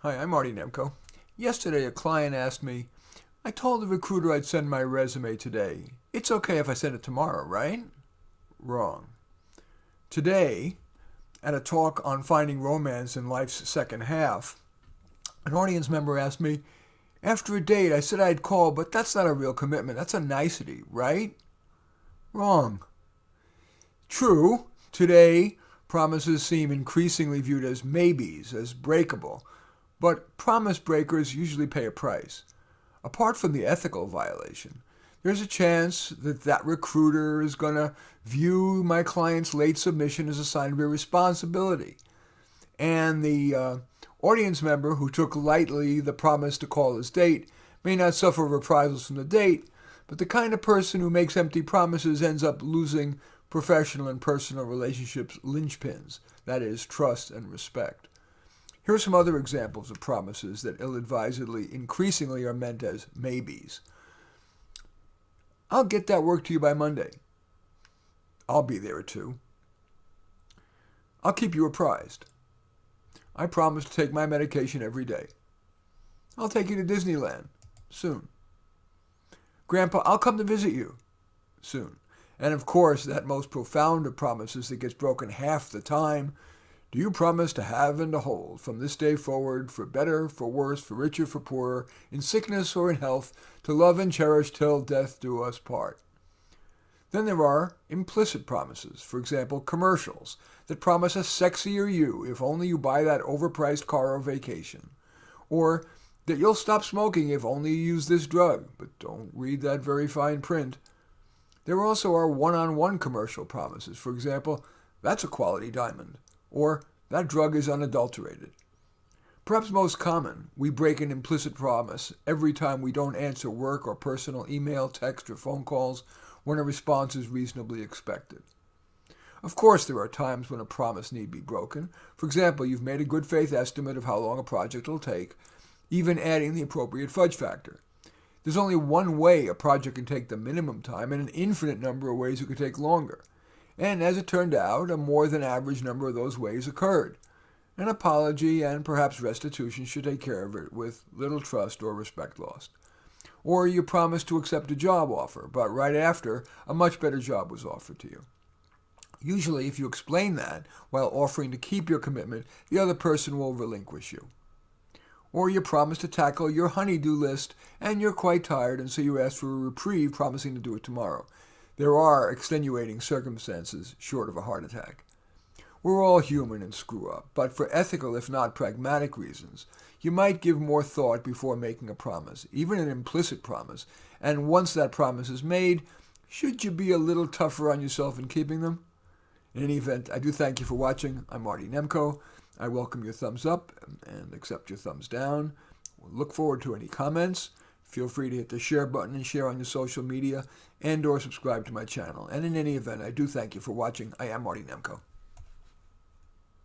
Hi, I'm Marty Nemko. Yesterday, a client asked me, I told the recruiter I'd send my resume today. It's okay if I send it tomorrow, right? Wrong. Today, at a talk on finding romance in life's second half, an audience member asked me, after a date, I said I'd call, but that's not a real commitment. That's a nicety, right? Wrong. True, today, promises seem increasingly viewed as maybes, as breakable. But promise breakers usually pay a price. Apart from the ethical violation, there's a chance that recruiter is going to view my client's late submission as a sign of irresponsibility. And the audience member who took lightly the promise to call his date may not suffer reprisals from the date, but the kind of person who makes empty promises ends up losing professional and personal relationships linchpins, that is, trust and respect. Here are some other examples of promises that ill-advisedly increasingly are meant as maybes. I'll get that work to you by Monday. I'll be there at 2. I'll keep you apprised. I promise to take my medication every day. I'll take you to Disneyland soon. Grandpa, I'll come to visit you soon. And of course, that most profound of promises that gets broken half the time. Do you promise to have and to hold from this day forward, for better, for worse, for richer, for poorer, in sickness or in health, to love and cherish till death do us part? Then there are implicit promises, for example, commercials that promise a sexier you if only you buy that overpriced car or vacation, or that you'll stop smoking if only you use this drug, but don't read that very fine print. There also are one-on-one commercial promises, for example, that's a quality diamond, or that drug is unadulterated. Perhaps most common, we break an implicit promise every time we don't answer work or personal email, text, or phone calls when a response is reasonably expected. Of course, there are times when a promise need be broken. For example, you've made a good faith estimate of how long a project will take, even adding the appropriate fudge factor. There's only one way a project can take the minimum time and an infinite number of ways it could take longer. And as it turned out, a more than average number of those ways occurred. An apology and perhaps restitution should take care of it with little trust or respect lost. Or you promised to accept a job offer, but right after, a much better job was offered to you. Usually, if you explain that while offering to keep your commitment, the other person will relinquish you. Or you promised to tackle your honey-do list, and you're quite tired, and so you ask for a reprieve, promising to do it tomorrow. There are extenuating circumstances short of a heart attack. We're all human and screw up, but for ethical if not pragmatic reasons, you might give more thought before making a promise, even an implicit promise, and once that promise is made, should you be a little tougher on yourself in keeping them? In any event, I do thank you for watching. I'm Marty Nemko. I welcome your thumbs up and accept your thumbs down. We'll look forward to any comments. Feel free to hit the share button and share on your social media and or subscribe to my channel. And in any event, I do thank you for watching. I am Marty Nemko.